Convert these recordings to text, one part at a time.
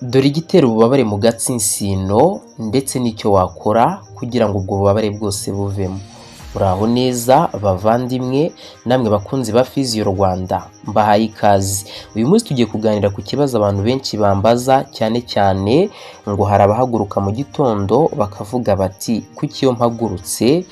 Dore igitera ububabare mu gatsinsino ndetse n'icyo wakora kugira ngo ubwo bubabare bwose buvemo. Uraho neza bavandimwe, namwe bakunzi ba Physio Rwanda, mbahaye ikaze. Uyu munsi tugiye kuganira ku kibazo abantu benshi bambaza, cyane cyane ngo hari abahaguruka mu gitondo bakavuga bati kuki iyo mpagurutse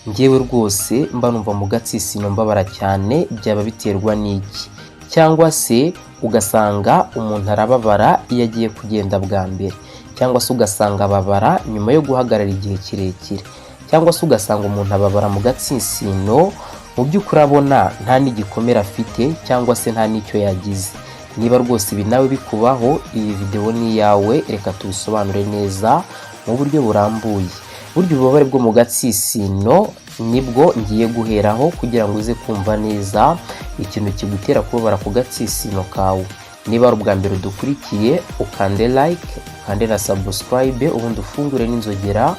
njyewe rwose mba numva mu gatsinsino mbabara cyane, byaba biterwa n'iki? Cyangwa se ugasanga umuntu arababara iyo agiye kugenda bwa mbere, cyangwa se ugasanga ababara nyuma yo guhagarara igihe kirekire, cyangwa se ugasanga umuntu ababara mu gatsinsino mu by'ukuri abona nta n'igikomere afite cyangwa se nta n'icyo yagize. Niba rwose ibi nawe bikubaho, iyi video ni iyawe, reka tubisobanure neza mu buryo burambuye. Burya ububabare bwo mu gatsinsino nibwo ngiye guheraho kugira ngo uze kumva neza ikintu kigutera kubabara ku gatsinsino kawe. Niba ari ubwa mbere udukurikiye, ukande like, ukande na subscribe, ubundi ufungure n'inzogera,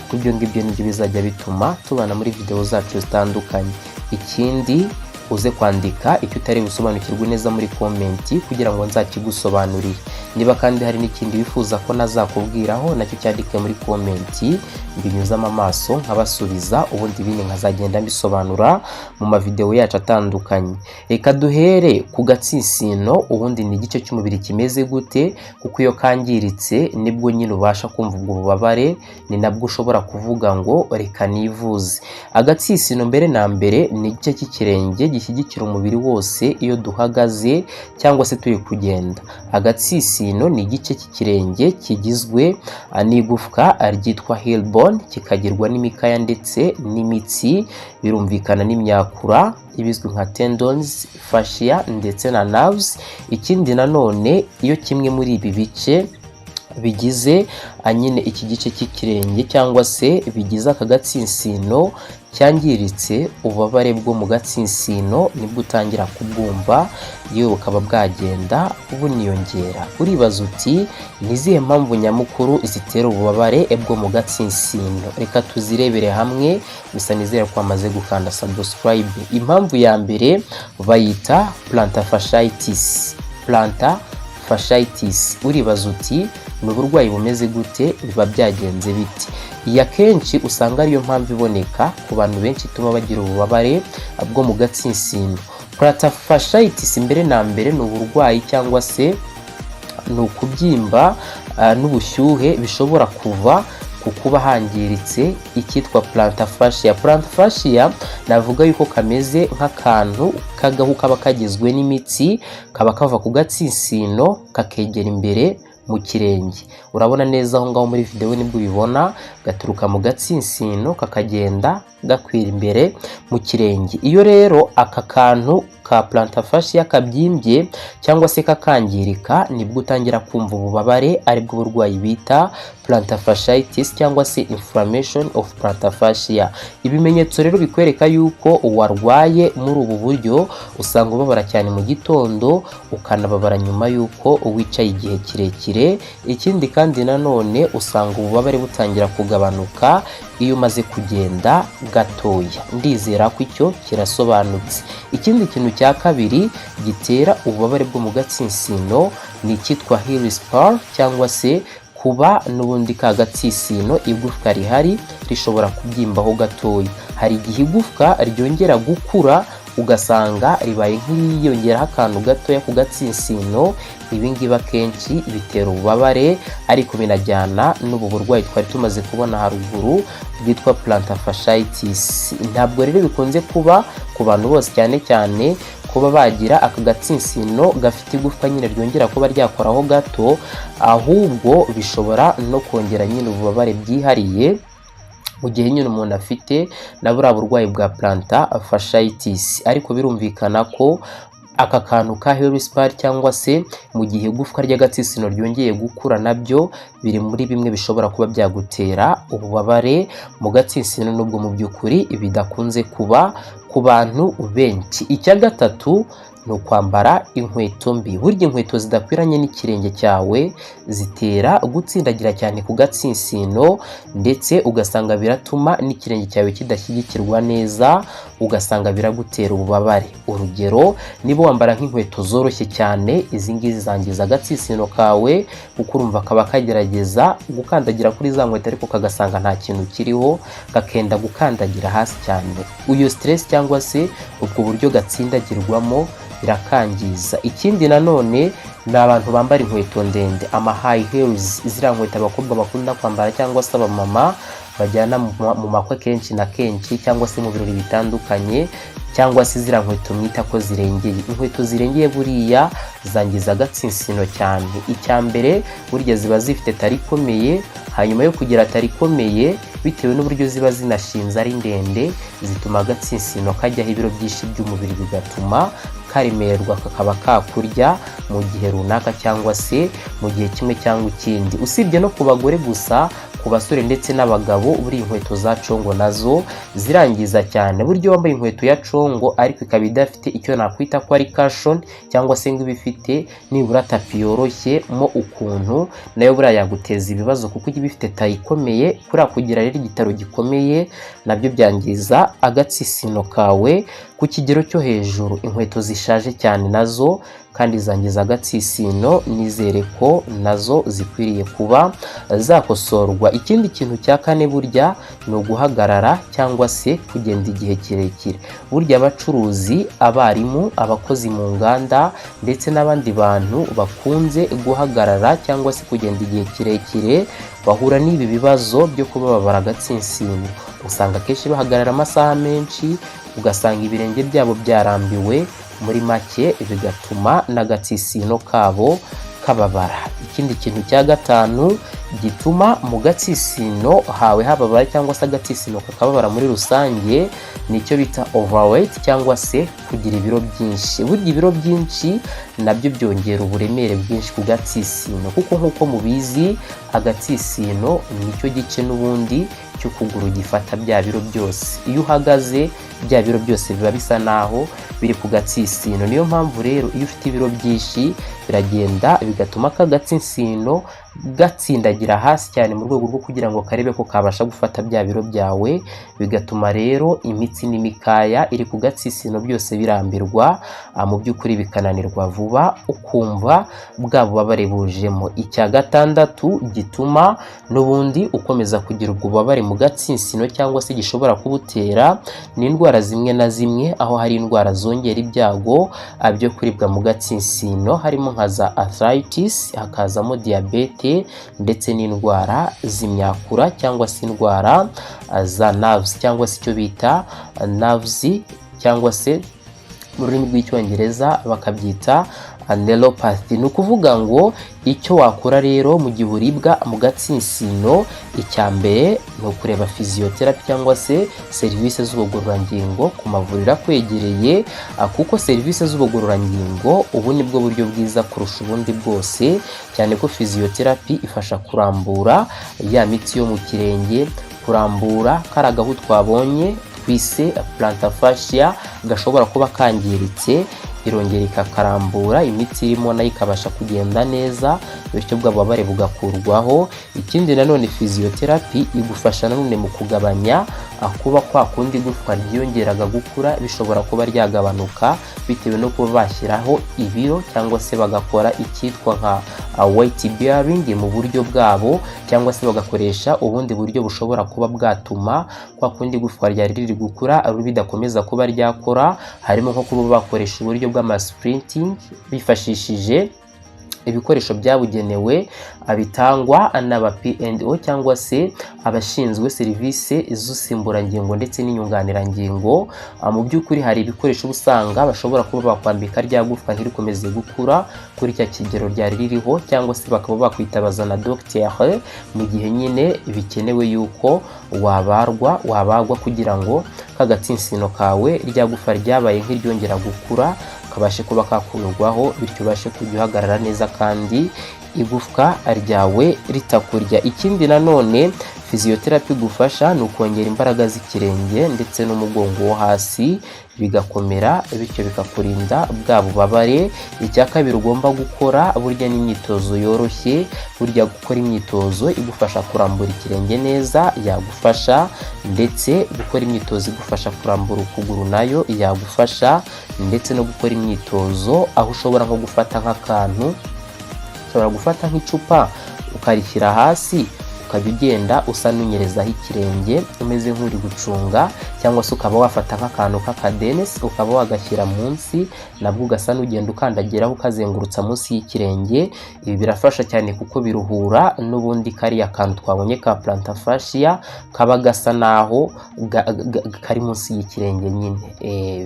kuko ibyo ngibyo nibyo bizajya bituma tubana muri video zacu zitandukanye. Ikindi uze kwandika icyo utari busobanukirwe neza muri komenti kugira ngo nzakigusobanurire. Niba kandi hari n'ikindi wifuza ko nazakubwiraho, nacyo cyandike muri komenti, mbinyuzamo amaso nkabasubiza, ubundi ibindi nkazagenda mbisobanura mu mavideo yacu atandukanye. Reka duhere ku gatsinsino. Ubundi ni igice cy'umubiri kimeze gute? Kuko iyo kangiritse nibwo nyine ubasha kumva ubwo bubabare, ni nabwo ushobora kuvuga ngo reka nivuze. Agatsinsino mbere na mbere ni igice cy'ikirenge gishyigikira umubiri wose iyo duhagaze cyangwa se turi kugenda. Agatsinsino ni igice cy'ikirenge kigizwe n'igufwa ryitwa heel bone, kikagirwa n'imikaya ndetse n'imitsi, birumvikana n'imyakura ibizwi nka tendons, fascia ndetse na nerves. Ikindi nanone iyo kimwe muri ibi bice bigize nyine iki gice cy'ikirenge cyangwa se bigize aka gatsinsino cyangiritse, ububabare bwo mu gatsinsino nibwo utangira kubwumva, yewe bukaba bwagenda buniyongera. Uribaza uti ni izihe mpamvu nyamukuru zitera ububabare bwo mu gatsinsino? Reka tuzirebere hamwe, gusa nizere ko wamaze gukanda subscribe. Impamvu ya mbere bayita plantar fasciitis. Plantar fasciitis, uribaza uti ni uburwayi bumeze gute, biba byagenze biti? Iyi akenshi usanga ariyo mpamvu iboneka ku bantu benshi ituma bagira ububabare bwo mu gatsinsino. Plantar fasciitis mbere na mbere ni uburwayi cyangwa se ni ukubyimba n'ubushyuhe bishobora kuva ku kuba hangiritse icyitwa plantar fascia. Plantar fascia navuga yuko kameze nk'akantu k'agahu kaba kagizwe n'imitsi, kaba kava ku gatsinsino kakegera imbere mu kirenge. Urabona neza aho ngaho muri video nibwo ubibona, gaturuka mu gatsinsino kakagenda gakwira imbere mu kirenge. Iyo rero aka kantu ka plantar fascia kabyimbye cyangwa se kakangirika, nibwo utangira kumva ububabare, aribwo burwayi bita plantar fasciitis cyangwa se inflammation of plantar fascia. Ibimenyetso rero bikwereka yuko warwaye muri ubu buryo, usanga ubabara cyane mu gitondo, ukanababara nyuma yuko wicaye igihe kirekire. Ikindi kandi nanone usanga ububabare butangira kugabanuka iyo umaze kugenda gatoya. Ndizera ko icyo kirasobanutse. Ikindi kintu cya kabiri gitera ububabare bwo mu gatsinsino ni icyitwa heel spur, cyangwa se kuba n'ubundi ka gatsinsino igufwa rihari rishobora kubyimbaho gatoya. Hari igihe igufwa ryongera gukura ugasanga ribaye nk'iriyongeraho akantu gatoya ku gatsinsino. Ibi ngibi akenshi bitera ububabare, ariko binajyana n'ubu burwayi twari tumaze kubona haruguru bwitwa plantar fasciitis. Ntabwo rero bikunze kuba ku bantu bose, cyane cyane kuba bagira aka gatsinsino gafite igufwa nyine ryongera kuba ryakoraho gato, ahubwo bishobora no kongera nyine ububabare byihariye mu gihe nyine umuntu afite na buriya burwayi bwa plantar fasciitis. Ariko birumvikana ko aka kantu ka heel spur cyangwa se mu gihe igufwa ry'agatsinsino ryongeye gukura, nabyo biri muri bimwe bishobora kuba byagutera ububabare mu gatsinsino, nubwo mu by'ukuri bidakunze kuba ku bantu benshi. Icya gatatu ni ukwambara inkweto mbi. Burya inkweto zidakwiranye n'ikirenge cyawe zitera gutsindagira cyane ku gatsinsino, ndetse ugasanga biratuma n'ikirenge cyawe kidashyigikirwa neza, ugasanga biragutera ububabare. Urugero, niba wambara nk'inkweto zoroshye cyane, izi ngizi zangiza agatsitsino kawe kuko urumva kaba kagerageza gukandagira kuri za nkweto ariko kagasanga nta kintu kiriho, kakenda gukandagira hasi cyane. Uyo stress cyangwa se ubwo buryo gatsindagirwamo birakangiza. Ikindi nanone ni abantu bambara inkweto ndende, ama high heels, ziriya nkweto abakobwa bakunda kwambara cyangwa se abamama bajyana mu makwe kenshi na kenshi cyangwa se mu birori bitandukanye, cyangwa se ziriya nkweto mwita ko zirengeye. Inkweto zirengeye buriya zangiza agatsinsino cyane. Icya mbere, burya ziba zifite tari ikomeye, hanyuma yo kugira tari ikomeye bitewe n'uburyo ziba zinashinze ari ndende, zituma agatsinsino kajyaho ibiro byinshi by'umubiri, bigatuma karemererwa kakaba kakurya mu gihe runaka cyangwa se mu gihe kimwe cyangwa ikindi. Usibye no ku bagore gusa, ku basore ndetse n'abagabo, buri inkweto za congo nazo zirangiza cyane. Buryo wambaye inkweto ya congo ariko ikaba idafite icyo nakwita ko ari cushion cyangwa se ngo ibifite nibura tapi yoroshye mo ukuntu, nayo buriya yaguteza ibibazo kuko iba ifite tayi ikomeye. Kuriya kugira rero igitaro gikomeye nabyo byangiza agatsitsino kawe ku kigero cyo hejuru. Inkweto zishaje cyane nazo kandi zangiza agatsitsino, nizere ko nazo zikwiriye kuba zakosorwa. Ikindi kintu cya kane burya ni uguhagarara cyangwa se kugenda igihe kirekire. Burya abacuruzi, abarimu, abakozi mu nganda ndetse n'abandi bantu bakunze guhagarara cyangwa se kugenda igihe kirekire bahura n'ibi bibazo byo kuba babara agatsinsino. Usanga akenshi bahagarara amasaha menshi, ugasanga ibirenge byabo byarambiwe, muri make bigatuma n'agatsitsino kabo kababara. Ikindi kintu cya gatanu gituma mu gatsitsino hawe hababara cyangwa se agatsitsino kakababara muri rusange, nicyo bita overweight cyangwa se kugira ibiro byinshi. Burya ibiro byinshi nabyo byongera uburemere bwinshi ku gatsitsino, kuko nk'uko mubizi agatsitsino nicyo gice n'ubundi cy'ukuguru gifata bya biro byose. Iyo uhagaze bya biro byose biba bisa naho biri ku gatsitsino. Niyo mpamvu rero iyo ufite ibiro byinshi biragenda bigatuma aka gatsitsino gatsindagira hasi cyane mu rwego rwo kugira ngo karebe ko kabasha gufata bya biro byawe, bigatuma rero imitsi n'imikaya iri ku gatsitsino byose birambirwa, mu by'ukuri bikananirwa vuba, ukumva bwa bubabare bujemo. Icya gatandatu gituma n'ubundi ukomeza kugira ubwo bubabare mu gatsitsino cyangwa se gishobora kubutera ni indwara zimwe na zimwe, aho hari indwara zongera ibyago byo kuribwa mu gatsitsino, harimo nka za arthritis, hakazamo diabete ndetse n'indwara z'imyakura cyangwa se indwara za nerves cyangwa se icyo bita nerves cyangwa se mu rurimi rw'icyongereza bakabyita neuropathy. Ni ukuvuga ngo icyo wakora rero mu gihe uribwa mu gatsitsino, icya mbere ni ukureba physiotherapy cyangwa se serivisi z'ubugororangingo ku mavuriro akwegereye, kuko serivisi z'ubugororangingo ubu ni bwo buryo bwiza kurusha ubundi bwose, cyane ko physiotherapy ifasha kurambura ya mitsi yo mu kirenge, kurambura kari agahu twabonye twise plantar fascia gashobora kuba kangiritse, irongera ikakarambura imitsi irimo nayo ikabasha kugenda neza, bityo bwa bubabare bugakurwaho. Ikindi nanone physiotherapy igufasha nanone mu kugabanya kuba kwa kundi igufwa ryiyongeraga gukura bishobora kuba ryagabanuka bitewe no kuba bashyiraho ibiro cyangwa se bagakora icyitwa nka weight bearing mu buryo bwabo, cyangwa se bagakoresha ubundi buryo bushobora kuba bwatuma kwa kundi igufwa ryari riri gukura bidakomeza kuba ryakora, harimo nko kuba bakoresha uburyo bw'amasprinting bifashishije ibikoresho byabugenewe bitangwa n'aba P&O cyangwa se abashinzwe serivisi z'usimburangingo ndetse n'inyunganirangingo. Mu by'ukuri hari ibikoresho usanga bashobora kuba bakwambika rya gufwa ntirikomeze gukura kuri cya kigero ryari ririho, cyangwa se bakaba bakwitabaza na docteur mu gihe nyine bikenewe yuko wabagwa kugira ngo kagatsinsino kawe rya gufwa ryabaye nk'iryongera gukura kabashe kuba kakurwaho, bityo ubashe kujya uhagarara neza kandi igufwa ryawe ritakurya. Ikindi nanone Physiotherapy gufasha ni ukongera imbaraga z'ikirenge ndetse n'umugongo wo hasi bigakomera, bityo bikakurinda bwa bubabare. Icya kabiri ugomba gukora burya n'imyitozo yoroshye. Burya gukora imyitozo igufasha kurambura ikirenge neza yagufasha, ndetse gukora imyitozo igufasha kurambura ukuguru nayo yagufasha, ndetse no gukora imyitozo aho ushobora nko gufata nk'akantu, ushobora gufata nk'icupa ukarishyira hasi ukajya ugenda usa n'unyerezaho ikirenge umeze nk'uri gucunga, cyangwa se ukaba wafata nk'akantu k'akadenesi ukaba wagashyira munsi, nabwo ugasa n'ugenda ukandagiraho ukazengurutsa munsi y'ikirenge. Ibi birafasha cyane kuko biruhura n'ubundi kariya kantu twabonye ka plantar fascia kaba gasa naho kari munsi y'ikirenge nyine.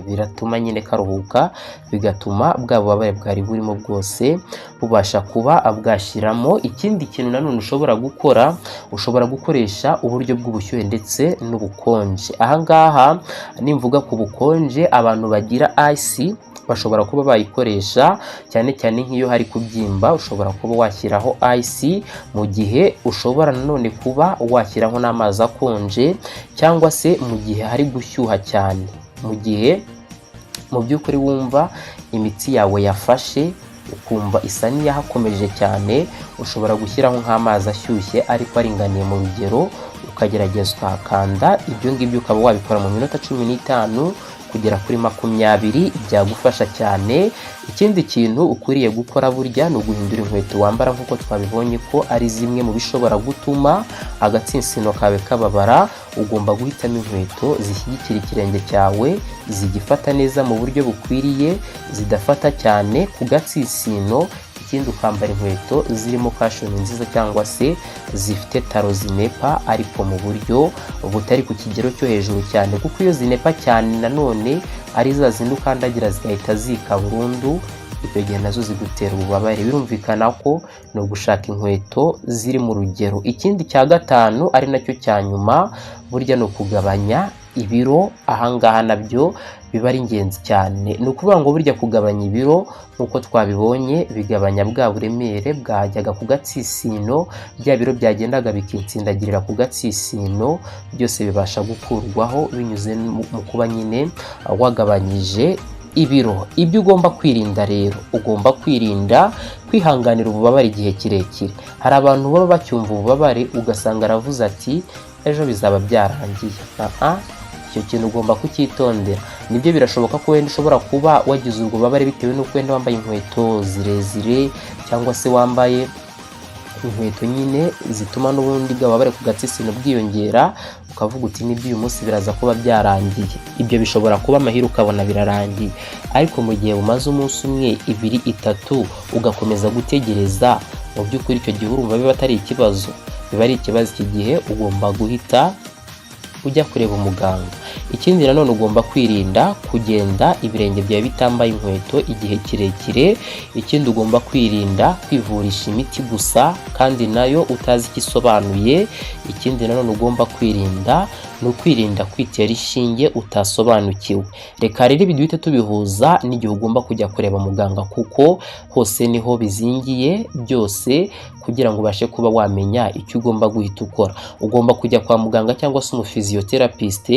Biratuma nyine karuhuka, bigatuma bwa bubabare bwari burimo bwose bubasha kuba bwashyiramo. Ikindi kintu nanone ushobora gukora, ushobora gukoresha uburyo bw'ubushyuhe ndetse n'ubukonje. Ahangaha nimvuga ku bukonje, abantu bagira ice bashobora kuba bayikoresha cyane cyane nk'iyo hari kubyimba. Ushobora kuba washyiraho ice, mu gihe ushobora nanone kuba washyiraho n'amazi akonje, cyangwa se mu gihe hari gushyuha cyane, mu gihe mu by'ukuri wumva imitsi yawe yafashe ukumva isa n'iyahakomeje cyane, ushobora gushyiraho nk'amazi ashyushye ariko aringaniye mu rugero, ukagerageza ukahakanda. Ibyo ngibyo ukaba wabikora mu minota 15 kugera kuri 20, byagufasha cyane. Ikindi kintu ukwiriye gukora burya ni uguhindura inkweto wambara, nk'uko twabibonye ko ari zimwe mu bishobora gutuma agatsinsino kawe kababara. Ugomba guhitamo inkweto zishyigikira ikirenge cyawe, zigifata neza mu buryo bukwiriye, zidafata cyane ku gatsinsino. Ikindi ukambara inkweto zirimo cushion nziza cyangwa se zifite taro zinepa ariko mu buryo butari ku kigero cyo hejuru cyane, kuko iyo zinepa cyane nanone ari za zindi ukandagira zigahita zika burundu, icyo gihe nazo zigutera ububabare. Birumvikana ko no gushaka inkweto ziri mu rugero. Ikindi cya gatanu ari nacyo cya nyuma, burya no kugabanya ibiro. Ahangaha nabyo biba ari ingenzi cyane. Ni ukuvuga ngo burya kugabanya ibiro nk'uko twabibonye bigabanya bwa buremere bwajyaga ku gatsisino, bya biro byagendaga bikitsindagirira ku gatsisino, byose bibasha gukurwaho binyuze mu kuba nyine wagabanyije ibiro. Ibyo ugomba kwirinda rero, ugomba kwirinda kwihanganira ububabare igihe kirekire. Hari abantu baba bacyumva ububabare ugasanga aravuze ati ejo bizaba byarangiye. Icyo kintu ugomba kucyitondera. Nibyo birashoboka ko wenda ushobora kuba wagize ububabare bitewe n'uko wenda wambaye inkweto zirezire, cyangwa se wambaye inkweto nyine zituma n'ubundi bw'ababare ku gatsitsino bwiyongera, ukavuga uti nibyo uyu munsi biraza kuba byarangiye. Ibyo bishobora kuba amahirwe ukabona birarangiye, ariko mu gihe umaze umunsi umwe, 2, 3 ugakomeza gutegereza, mu by'ukuri icyo gihe urumva biba atari ikibazo, biba ari ikibazo. Iki gihe ugomba guhita ujya kureba umuganga. Ikindi nanone ugomba kwirinda kugenda ibirenge byawe bitambaye inkweto igihe kirekire. Ikindi ugomba kwirinda kwivurisha imiti gusa kandi nayo utazi icyo isobanuye. Ikindi nanone ugomba kwirinda ni ukwirinda kwitera ishinge utasobanukiwe. Reka rero ibi duhite tubihuza n'igihe ugomba kujya kureba muganga, kuko hose niho bizingiye byose, kugira ngo ubashe kuba wamenya icyo ugomba guhita ukora. Ugomba kujya kwa muganga cyangwa se umuphysiotherapist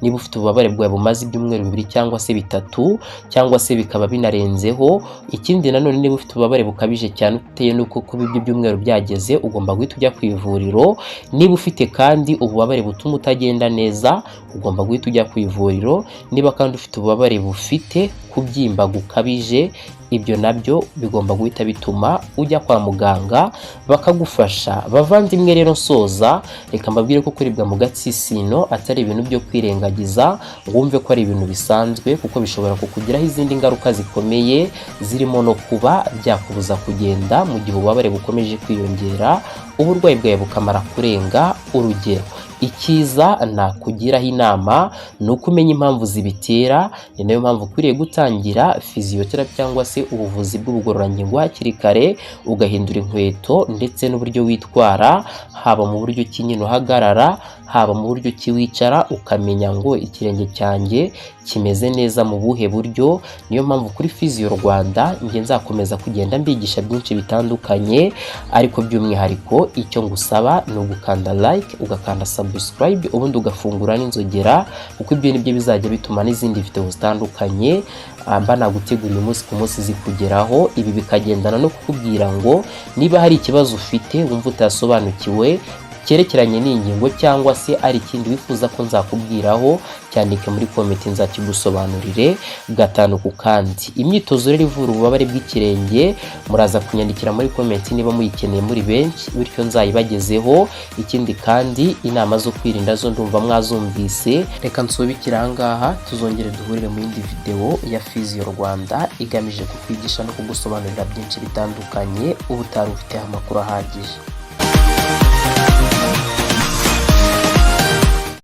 niba ufite ububabare bwawe bumaze ibyumweru 2 cyangwa se 3 cyangwa se bikaba binarenzeho. Ikindi nanone niba ufite ububabare bukabije cyane uteye nuko kuba ibyo byumweru byageze, ugomba guhita ujya ku ivuriro. Niba ufite kandi ububabare butuma utagenda neza, ugomba guhita ujya ku ivuriro. Niba kandi ufite ububabare bufite kubyimba gukabije, ibyo nabyo bigomba guhita bituma ujya kwa muganga bakagufasha. Bavandimwe rero nsoza, reka mbabwire ko kuribwa mu gatsitsino atari ibintu byo kwirengagiza, wumve ko ari ibintu bisanzwe, kuko bishobora kukugiraho izindi ngaruka zikomeye, zirimo no kuba byakubuza kugenda mu gihe ububabare bukomeje kwiyongera, uburwayi bwawe bukamara kurenga urugero. Icyiza nakugiraho inama ni uko umenya impamvu zibitera, ni nayo mpamvu ukwiriye gutangira physiotherapy cyangwa se ubuvuzi bw'ubugororangingo hakiri kare, ugahindura inkweto ndetse n'uburyo witwara, haba mu buryo ki nyine uhagarara, haba mu buryo ki wicara, ukamenya ngo ikirenge cyanjye kimeze neza mu buhe buryo. Niyo mpamvu kuri Physio Rwanda njye nzakomeza kugenda mbigisha byinshi bitandukanye, ariko by'umwihariko icyo ngusaba ni ugukanda like, ugakanda subscribe, ubundi ugafungura n'inzogera, kuko ibyo nibyo bizajya bituma n'izindi video zitandukanye mba naguteguriye umunsi ku munsi zikugeraho. Ibi bikagendana no kukubwira ngo niba hari ikibazo ufite wumva utasobanukiwe cyerekeranye n'ingingo cyangwa se ari ikindi wifuza ko nzakubwiraho, cyandike muri comment nzakigusobanurire gatanu ku kandi. Imyitozo rero ivura ububabare bw'ikirenge muraza kunyandikira muri comment niba muyikeneye muri benshi, bityo nzayibagezeho. Ikindi kandi inama zo kwirinda zo ndumva mwazumvise. Reka nsubikire aha ngaha, tuzongere duhurire mu yindi video ya Physio Rwanda igamije kukwigisha no kugusobanurira byinshi bitandukanye ubu utari ufite amakuru ahagije.